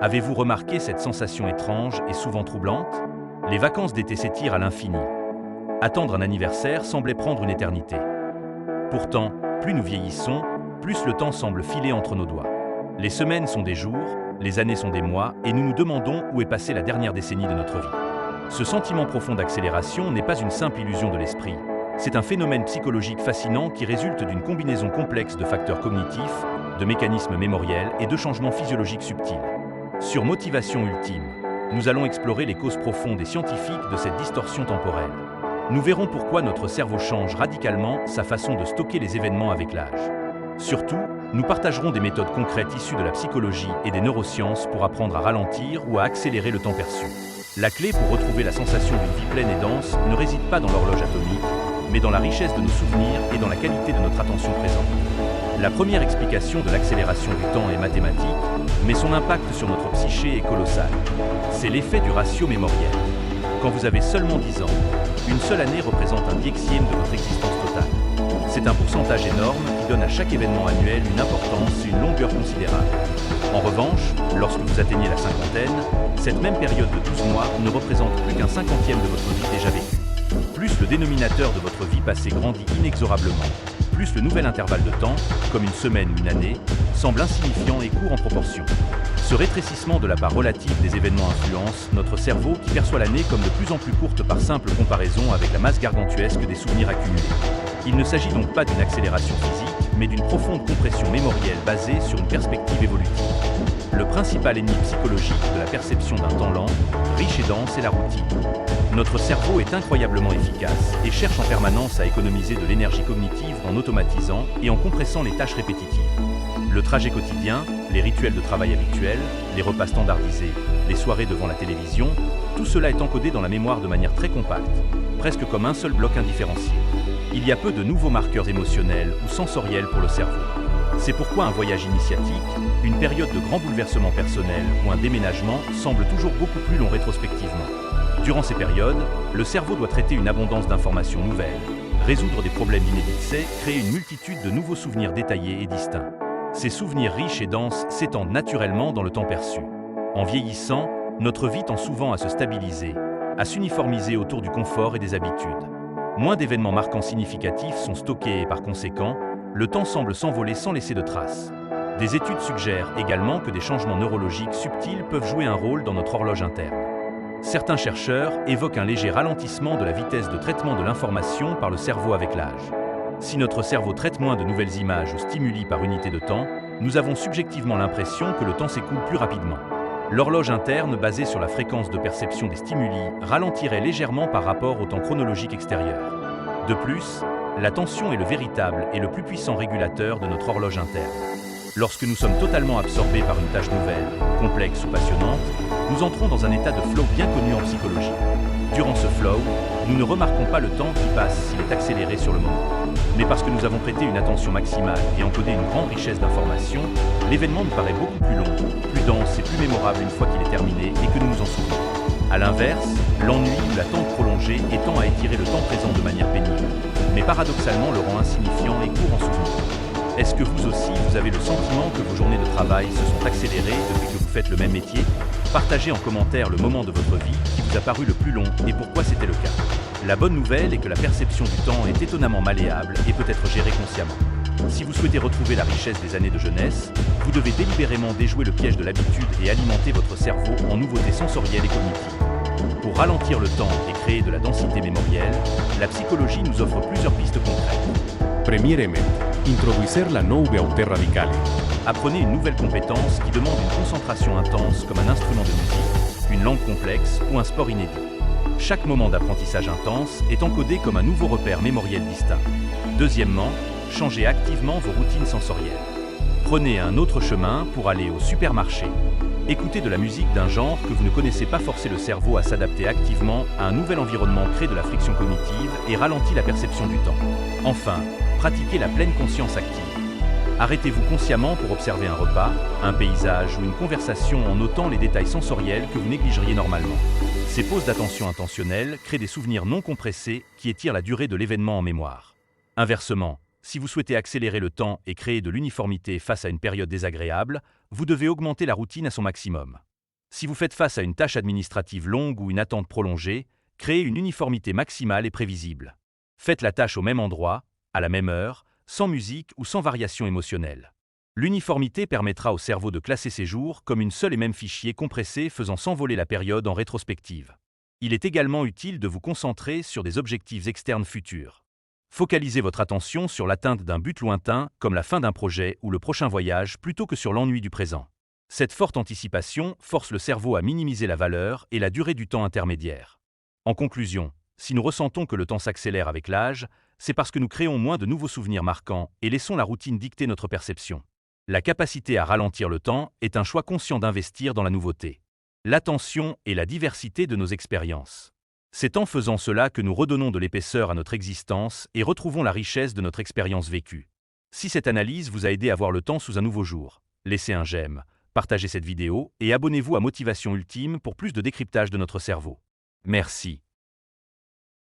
Avez-vous remarqué cette sensation étrange et souvent troublante? Les vacances d'été s'étirent à l'infini. Attendre un anniversaire semblait prendre une éternité. Pourtant, plus nous vieillissons, plus le temps semble filer entre nos doigts. Les semaines sont des jours, les années sont des mois, et nous nous demandons où est passée la dernière décennie de notre vie. Ce sentiment profond d'accélération n'est pas une simple illusion de l'esprit. C'est un phénomène psychologique fascinant qui résulte d'une combinaison complexe de facteurs cognitifs, de mécanismes mémoriels et de changements physiologiques subtils. Sur Motivation Ultime, nous allons explorer les causes profondes et scientifiques de cette distorsion temporelle. Nous verrons pourquoi notre cerveau change radicalement sa façon de stocker les événements avec l'âge. Surtout, nous partagerons des méthodes concrètes issues de la psychologie et des neurosciences pour apprendre à ralentir ou à accélérer le temps perçu. La clé pour retrouver la sensation d'une vie pleine et dense ne réside pas dans l'horloge atomique, mais dans la richesse de nos souvenirs et dans la qualité de notre attention présente. La première explication de l'accélération du temps est mathématique, mais son impact sur notre psyché est colossal. C'est l'effet du ratio mémoriel. Quand vous avez seulement 10 ans, une seule année représente un dixième de votre existence totale. C'est un pourcentage énorme qui donne à chaque événement annuel une importance et une longueur considérable. En revanche, lorsque vous atteignez la cinquantaine, cette même période de 12 mois ne représente plus qu'un cinquantième de votre vie déjà vécue. Plus le dénominateur de votre vie passée grandit inexorablement, plus le nouvel intervalle de temps, comme une semaine ou une année, semble insignifiant et court en proportion. Ce rétrécissement de la part relative des événements influence notre cerveau qui perçoit l'année comme de plus en plus courte par simple comparaison avec la masse gargantuesque des souvenirs accumulés. Il ne s'agit donc pas d'une accélération physique, mais d'une profonde compression mémorielle basée sur une perspective évolutive. Le principal ennemi psychologique de la perception d'un temps lent, riche et dense est la routine. Notre cerveau est incroyablement efficace et cherche en permanence à économiser de l'énergie cognitive en automatisant et en compressant les tâches répétitives. Le trajet quotidien, les rituels de travail habituels, les repas standardisés, les soirées devant la télévision, tout cela est encodé dans la mémoire de manière très compacte, presque comme un seul bloc indifférencié. Il y a peu de nouveaux marqueurs émotionnels ou sensoriels pour le cerveau. C'est pourquoi un voyage initiatique, une période de grand bouleversement personnel ou un déménagement semble toujours beaucoup plus long rétrospectivement. Durant ces périodes, le cerveau doit traiter une abondance d'informations nouvelles, résoudre des problèmes inédits, créer une multitude de nouveaux souvenirs détaillés et distincts. Ces souvenirs riches et denses s'étendent naturellement dans le temps perçu. En vieillissant, notre vie tend souvent à se stabiliser, à s'uniformiser autour du confort et des habitudes. Moins d'événements marquants significatifs sont stockés et par conséquent, le temps semble s'envoler sans laisser de traces. Des études suggèrent également que des changements neurologiques subtils peuvent jouer un rôle dans notre horloge interne. Certains chercheurs évoquent un léger ralentissement de la vitesse de traitement de l'information par le cerveau avec l'âge. Si notre cerveau traite moins de nouvelles images ou stimuli par unité de temps, nous avons subjectivement l'impression que le temps s'écoule plus rapidement. L'horloge interne, basée sur la fréquence de perception des stimuli, ralentirait légèrement par rapport au temps chronologique extérieur. De plus, l'attention est le véritable et le plus puissant régulateur de notre horloge interne. Lorsque nous sommes totalement absorbés par une tâche nouvelle, complexe ou passionnante, nous entrons dans un état de flow bien connu en psychologie. Durant ce flow, nous ne remarquons pas le temps qui passe s'il est accéléré sur le moment. Mais parce que nous avons prêté une attention maximale et encodé une grande richesse d'informations, l'événement nous paraît beaucoup plus long, plus dense et plus mémorable une fois qu'il est terminé et que nous nous en souvenons. A l'inverse, l'ennui ou l'attente prolongée tend à étirer le temps présent de manière pénible, mais paradoxalement le rend insignifiant et court en souvenir. Est-ce que vous aussi, vous avez le sentiment que vos journées de travail se sont accélérées depuis que vous faites le même métier? Partagez en commentaire le moment de votre vie qui vous a paru le plus long et pourquoi c'était le cas. La bonne nouvelle est que la perception du temps est étonnamment malléable et peut être gérée consciemment. Si vous souhaitez retrouver la richesse des années de jeunesse, vous devez délibérément déjouer le piège de l'habitude et alimenter votre cerveau en nouveautés sensorielles et cognitives. Pour ralentir le temps et créer de la densité mémorielle, la psychologie nous offre plusieurs pistes concrètes. Premièrement, introduire la nouvelle radicale. Apprenez une nouvelle compétence qui demande une concentration intense comme un instrument de musique, une langue complexe ou un sport inédit. Chaque moment d'apprentissage intense est encodé comme un nouveau repère mémoriel distinct. Deuxièmement, changez activement vos routines sensorielles. Prenez un autre chemin pour aller au supermarché. Écoutez de la musique d'un genre que vous ne connaissez pas forcer le cerveau à s'adapter activement à un nouvel environnement crée de la friction cognitive et ralentit la perception du temps. Enfin, pratiquez la pleine conscience active. Arrêtez-vous consciemment pour observer un repas, un paysage ou une conversation en notant les détails sensoriels que vous négligeriez normalement. Ces pauses d'attention intentionnelles créent des souvenirs non compressés qui étirent la durée de l'événement en mémoire. Inversement, Si vous souhaitez accélérer le temps et créer de l'uniformité face à une période désagréable, vous devez augmenter la routine à son maximum. Si vous faites face à une tâche administrative longue ou une attente prolongée, créez une uniformité maximale et prévisible. Faites la tâche au même endroit, à la même heure, sans musique ou sans variation émotionnelle. L'uniformité permettra au cerveau de classer ses jours comme une seule et même fichier compressé faisant s'envoler la période en rétrospective. Il est également utile de vous concentrer sur des objectifs externes futurs. Focalisez votre attention sur l'atteinte d'un but lointain, comme la fin d'un projet ou le prochain voyage, plutôt que sur l'ennui du présent. Cette forte anticipation force le cerveau à minimiser la valeur et la durée du temps intermédiaire. En conclusion, si nous ressentons que le temps s'accélère avec l'âge, c'est parce que nous créons moins de nouveaux souvenirs marquants et laissons la routine dicter notre perception. La capacité à ralentir le temps est un choix conscient d'investir dans la nouveauté, l'attention et la diversité de nos expériences. C'est en faisant cela que nous redonnons de l'épaisseur à notre existence et retrouvons la richesse de notre expérience vécue. Si cette analyse vous a aidé à voir le temps sous un nouveau jour, laissez un j'aime, partagez cette vidéo et abonnez-vous à Motivation Ultime pour plus de décryptage de notre cerveau. Merci.